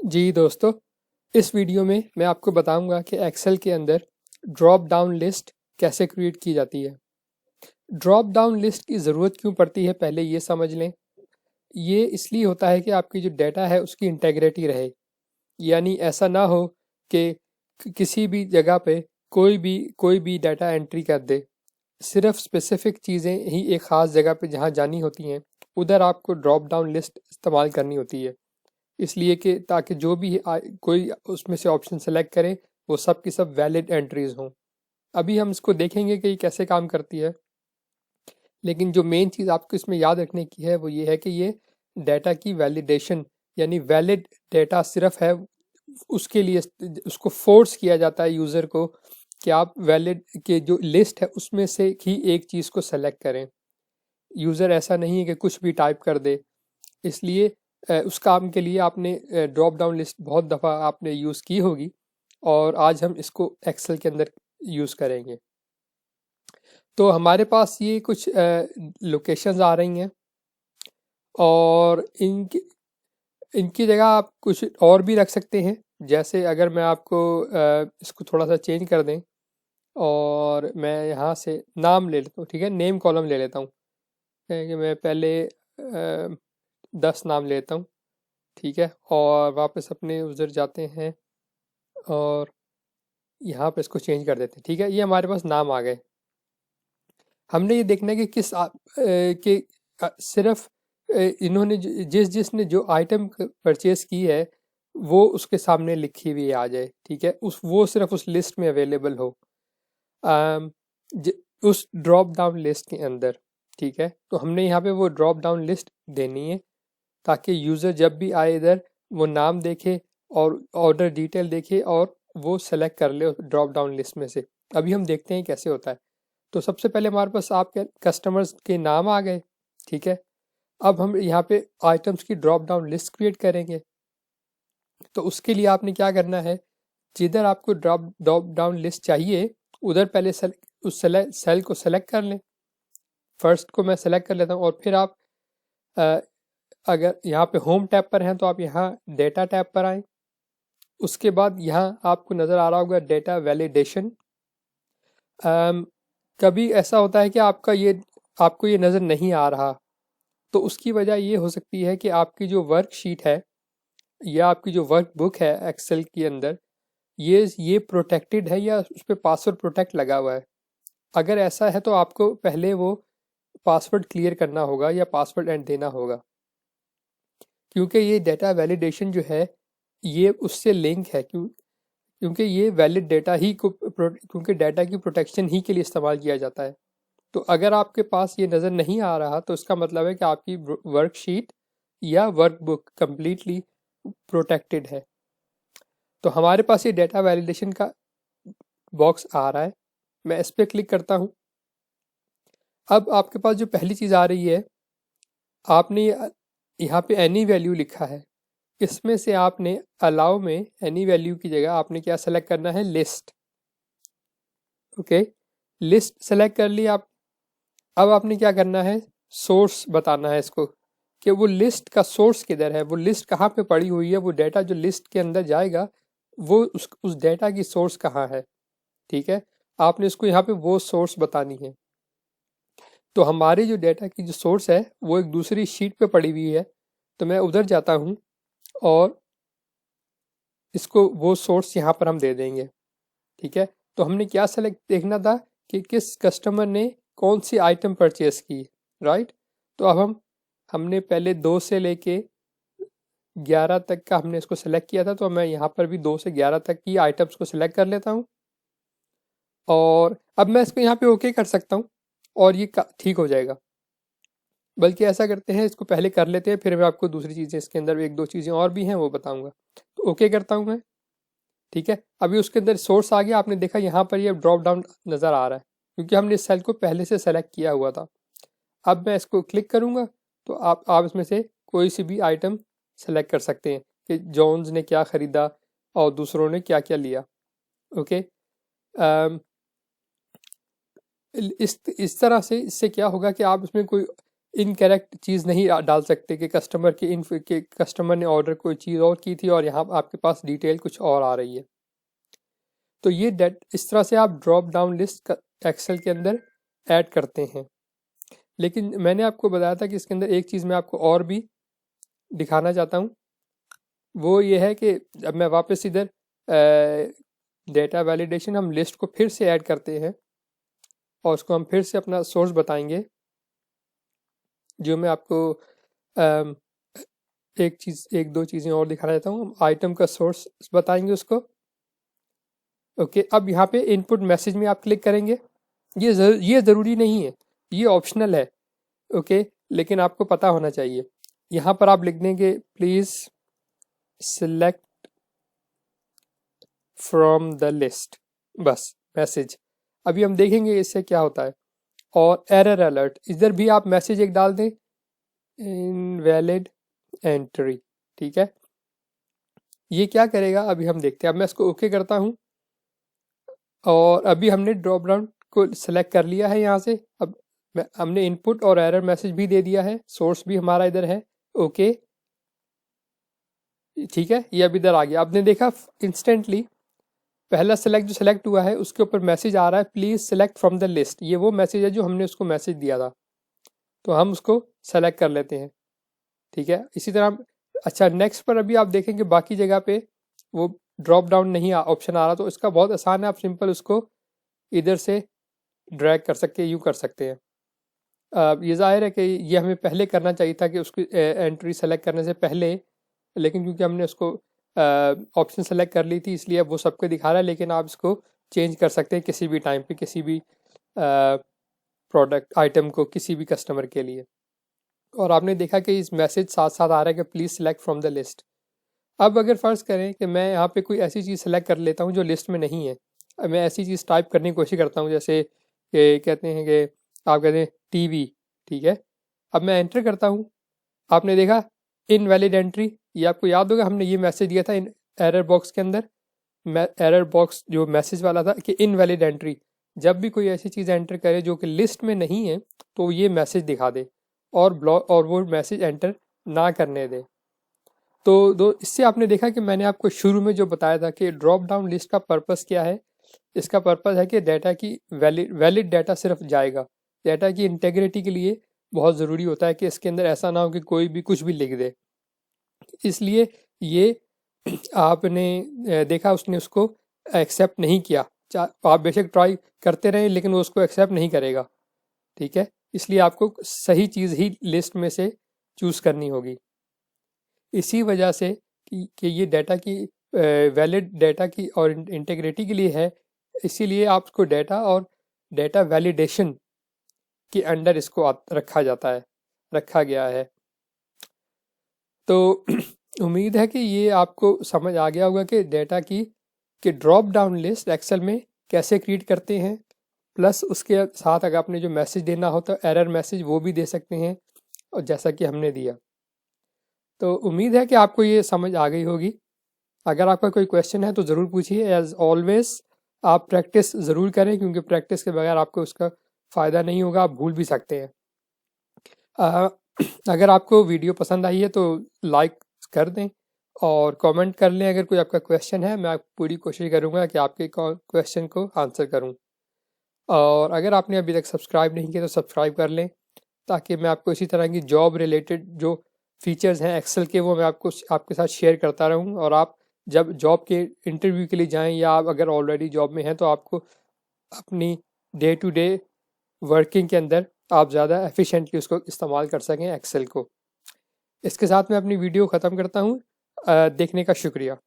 जी दोस्तों, इस वीडियो में मैं आपको बताऊंगा कि एक्सेल के अंदर ड्रॉप डाउन लिस्ट कैसे क्रिएट की जाती है। ड्रॉप डाउन लिस्ट की ज़रूरत क्यों पड़ती है, पहले ये समझ लें। ये इसलिए होता है कि आपकी जो डाटा है उसकी इंटेग्रिटी रहे, यानी ऐसा ना हो कि किसी भी जगह पे कोई भी डाटा एंट्री कर दे। सिर्फ स्पेसिफिक चीज़ें ही एक ख़ास जगह पे जहाँ जानी होती हैं, उधर आपको ड्रॉप डाउन लिस्ट इस्तेमाल करनी होती है। इसलिए कि ताकि जो भी कोई उसमें से ऑप्शन सेलेक्ट करे वो सब की सब वैलिड एंट्रीज हों। अभी हम इसको देखेंगे कि ये कैसे काम करती है, लेकिन जो मेन चीज़ आपको इसमें याद रखने की है वो ये है कि ये डाटा की वैलिडेशन, यानी वैलिड डाटा सिर्फ है उसके लिए उसको फोर्स किया जाता है यूज़र को कि आप वैलिड के जो लिस्ट है उसमें से ही एक चीज़ को सेलेक्ट करें। यूज़र ऐसा नहीं है कि कुछ भी टाइप कर दे। इसलिए उस काम के लिए आपने ड्रॉप डाउन लिस्ट बहुत दफ़ा आपने यूज़ की होगी, और आज हम इसको एक्सेल के अंदर यूज़ करेंगे। तो हमारे पास ये कुछ लोकेशंस आ रही हैं, और इनकी इनकी जगह आप कुछ और भी रख सकते हैं। जैसे अगर मैं आपको इसको थोड़ा सा चेंज कर दें, और मैं यहाँ से नाम ले लेता हूँ, ठीक है, नेम कॉलम ले लेता हूँ। कि मैं पहले 10 नाम लेता हूँ, ठीक है, और वापस अपने उधर जाते हैं और यहाँ पे इसको चेंज कर देते हैं। ठीक है, ये हमारे पास नाम आ गए। हमने ये देखना है कि सिर्फ इन्होंने जिसने जो आइटम परचेज की है वो उसके सामने लिखी हुई आ जाए। ठीक है, वो सिर्फ उस लिस्ट में अवेलेबल हो, अम, उस ड्रॉप डाउन लिस्ट के अंदर। ठीक है, तो हमने यहाँ पे वो ड्रॉप डाउन लिस्ट देनी है ताकि यूज़र जब भी आए इधर वो नाम देखे और ऑर्डर डिटेल देखे और वो सेलेक्ट कर ले ड्रॉप डाउन लिस्ट में से। अभी हम देखते हैं कैसे होता है। तो सबसे पहले हमारे पास आपके कस्टमर्स के नाम आ गए। ठीक है, अब हम यहाँ पे आइटम्स की ड्रॉप डाउन लिस्ट क्रिएट करेंगे। तो उसके लिए आपने क्या करना है, जिधर आपको ड्रॉप डाउन लिस्ट चाहिए उधर पहले उस सेल को सेलेक्ट कर लें। फर्स्ट को मैं सेलेक्ट कर लेता हूँ, और फिर आप अ, अगर यहाँ पे होम टैब पर हैं तो आप यहाँ डेटा टैब पर आएँ। उसके बाद यहाँ आपको नज़र आ रहा होगा डेटा वैलिडेशन। कभी ऐसा होता है कि आपको ये नज़र नहीं आ रहा, तो उसकी वजह ये हो सकती है कि आपकी जो वर्कशीट है या आपकी जो वर्क बुक है एक्सेल के अंदर, ये प्रोटेक्टेड है या उस पर पासवर्ड प्रोटेक्ट लगा हुआ है। अगर ऐसा है तो आपको पहले वो पासवर्ड क्लियर करना होगा या पासवर्ड एंड देना होगा, क्योंकि ये डेटा वैलिडेशन जो है ये उससे लिंक है। क्योंकि ये वैलिड डेटा ही को क्योंकि डाटा की प्रोटेक्शन ही के लिए इस्तेमाल किया जाता है। तो अगर आपके पास ये नज़र नहीं आ रहा तो इसका मतलब है कि आपकी वर्कशीट या वर्कबुक कंप्लीटली प्रोटेक्टेड है। तो हमारे पास ये डेटा वैलिडेशन का बॉक्स आ रहा है, मैं इस पर क्लिक करता हूँ। अब आपके पास जो पहली चीज़ आ रही है, आपने यहाँ पे एनी वैल्यू लिखा है, इसमें से आपने अलाउ में एनी वैल्यू की जगह आपने क्या सेलेक्ट करना है, लिस्ट। ओके, लिस्ट सेलेक्ट कर लिया आप। अब आपने क्या करना है, सोर्स बताना है इसको कि वो लिस्ट का सोर्स किधर है, वो लिस्ट कहाँ पे पड़ी हुई है, वो डेटा जो लिस्ट के अंदर जाएगा वो उस डेटा की सोर्स कहाँ है। ठीक है, आपने इसको यहाँ पे वो सोर्स बतानी है। तो हमारे जो डेटा की जो सोर्स है वो एक दूसरी शीट पे पड़ी हुई है, तो मैं उधर जाता हूँ और इसको वो सोर्स यहाँ पर हम दे देंगे। ठीक है, तो हमने क्या सेलेक्ट देखना था कि किस कस्टमर ने कौन सी आइटम परचेस की, राइट। तो अब हमने पहले 2 से लेके 11 तक का हमने इसको सेलेक्ट किया था, तो मैं यहाँ पर भी 2 से 11 तक की आइटम्स को सिलेक्ट कर लेता हूँ, और अब मैं इसको यहाँ पे ओके कर सकता हूँ और ये ठीक हो जाएगा। बल्कि ऐसा करते हैं, इसको पहले कर लेते हैं, फिर मैं आपको दूसरी चीज़ें इसके अंदर 1-2 चीज़ें और भी हैं वो बताऊँगा। तो ओके करता हूँ मैं। ठीक है, अभी उसके अंदर सोर्स आ गया, आपने देखा यहाँ पर ये ड्रॉप डाउन नज़र आ रहा है क्योंकि हमने इस सेल को पहले से सेलेक्ट किया हुआ था। अब मैं इसको क्लिक करूँगा तो आप इसमें से कोई सी भी आइटम सेलेक्ट कर सकते हैं कि जॉन्स ने क्या ख़रीदा और दूसरों ने क्या क्या लिया। ओके, इस तरह से इससे क्या होगा कि आप इसमें कोई इनकरेक्ट चीज़ नहीं डाल सकते कि कस्टमर ने ऑर्डर कोई चीज़ और की थी और यहाँ आपके पास डिटेल कुछ और आ रही है। तो ये इस तरह से आप ड्रॉप डाउन लिस्ट एक्सेल के अंदर ऐड करते हैं। लेकिन मैंने आपको बताया था कि इसके अंदर एक चीज़ मैं आपको और भी दिखाना चाहता हूँ, वो ये है कि अब मैं वापस इधर डेटा वैलिडेशन, हम लिस्ट को फिर से ऐड करते हैं और उसको हम फिर से अपना सोर्स बताएंगे। जो मैं आपको एक दो चीज़ें और दिखाना चाहता हूँ। हम आइटम का सोर्स बताएंगे उसको। ओके, अब यहाँ पे इनपुट मैसेज में आप क्लिक करेंगे। ये ज़रूरी नहीं है, ये ऑप्शनल है। ओके, लेकिन आपको पता होना चाहिए। यहाँ पर आप लिख देंगे please select from the list, बस मैसेज। अभी हम देखेंगे इससे क्या होता है। और एरर अलर्ट, इधर भी आप मैसेज एक डाल दें, इनवैलिड एंट्री। ठीक है, ये क्या करेगा अभी हम देखते हैं। अब मैं इसको ओके करता हूँ और अभी हमने ड्रॉप डाउन को सिलेक्ट कर लिया है यहाँ से। अब हमने इनपुट और एरर मैसेज भी दे दिया है, सोर्स भी हमारा इधर है। ओके, ठीक है, ये अभी इधर आ गया। आपने देखा इंस्टेंटली पहला जो सेलेक्ट हुआ है उसके ऊपर मैसेज आ रहा है please select from the list. ये वो मैसेज है जो हमने उसको मैसेज दिया था, तो हम उसको सेलेक्ट कर लेते हैं। ठीक है, इसी तरह अच्छा नेक्स्ट पर अभी आप देखेंगे बाकी जगह पे वो ड्रॉप डाउन नहीं ऑप्शन आ रहा, तो इसका बहुत आसान है। आप सिंपल उसको इधर से ड्रैग कर सकते हैं, यूँ कर सकते हैं। ये जाहिर है कि ये हमें पहले करना चाहिए था कि उसकी एंट्री सेलेक्ट करने से पहले, लेकिन क्योंकि हमने उसको ऑप्शन सेलेक्ट कर ली थी इसलिए अब वो सबको दिखा रहा है। लेकिन आप इसको चेंज कर सकते हैं किसी भी टाइम पे, किसी भी प्रोडक्ट आइटम को, किसी भी कस्टमर के लिए। और आपने देखा कि इस मैसेज साथ साथ आ रहा है कि please select from the list. अब अगर फ़र्ज़ करें कि मैं यहाँ पे कोई ऐसी चीज़ सेलेक्ट कर लेता हूँ जो लिस्ट में नहीं है, मैं ऐसी चीज़ टाइप करने की कोशिश करता हूँ जैसे कि कहते हैं कि आप कहते हैं टीवी। ठीक है, अब मैं एंटर करता हूँ, आपने देखा इनवैलिड एंट्री। ये आपको याद होगा हमने ये मैसेज दिया था इन एरर बॉक्स के अंदर, एरर बॉक्स जो मैसेज वाला था कि इनवैलिड एंट्री। जब भी कोई ऐसी चीज़ एंटर करे जो कि लिस्ट में नहीं है तो ये मैसेज दिखा दे और वो मैसेज एंटर ना करने दे। तो इससे आपने देखा कि मैंने आपको शुरू में जो बताया था कि ड्रॉप डाउन लिस्ट का पर्पस क्या है। इसका पर्पस है कि डाटा की वैलिड डाटा सिर्फ जाएगा। डाटा की इंटेग्रिटी के लिए बहुत ज़रूरी होता है कि इसके अंदर ऐसा ना हो कि कोई भी कुछ भी लिख दे। इसलिए ये आपने देखा उसने उसको एक्सेप्ट नहीं किया। आप बेशक ट्राई करते रहें लेकिन वो उसको एक्सेप्ट नहीं करेगा। ठीक है, इसलिए आपको सही चीज़ ही लिस्ट में से चूज़ करनी होगी। इसी वजह से कि ये डाटा की वैलिड डाटा की और इंटीग्रिटी के लिए है, इसीलिए आपको डाटा और डाटा वैलिडेशन के अंडर इसको रखा गया है। तो उम्मीद है कि ये आपको समझ आ गया होगा कि डाटा की ड्रॉप डाउन लिस्ट एक्सेल में कैसे क्रिएट करते हैं। प्लस उसके साथ अगर आपने जो मैसेज देना हो तो एरर मैसेज वो भी दे सकते हैं, और जैसा कि हमने दिया। तो उम्मीद है कि आपको ये समझ आ गई होगी। अगर आपका कोई क्वेश्चन है तो ज़रूर पूछिए। एज ऑलवेज आप प्रैक्टिस ज़रूर करें, क्योंकि प्रैक्टिस के बगैर आपको उसका फ़ायदा नहीं होगा, आप भूल भी सकते हैं। अगर आपको वीडियो पसंद आई है तो लाइक कर दें और कमेंट कर लें। अगर कोई आपका क्वेश्चन है मैं पूरी कोशिश करूँगा कि आपके क्वेश्चन को आंसर करूँ। और अगर आपने अभी तक सब्सक्राइब नहीं किया तो सब्सक्राइब कर लें, ताकि मैं आपको इसी तरह की जॉब रिलेटेड जो फीचर्स हैं एक्सेल के वो मैं आपके साथ शेयर करता रहूँ। और आप जब जॉब के इंटरव्यू के लिए जाएं, या आप अगर ऑलरेडी जॉब में हैं तो आपको अपनी डे टू डे वर्किंग के अंदर आप ज़्यादा एफिशिएंटली उसको इस्तेमाल कर सकें एक्सेल को। इसके साथ मैं अपनी वीडियो ख़त्म करता हूँ। देखने का शुक्रिया।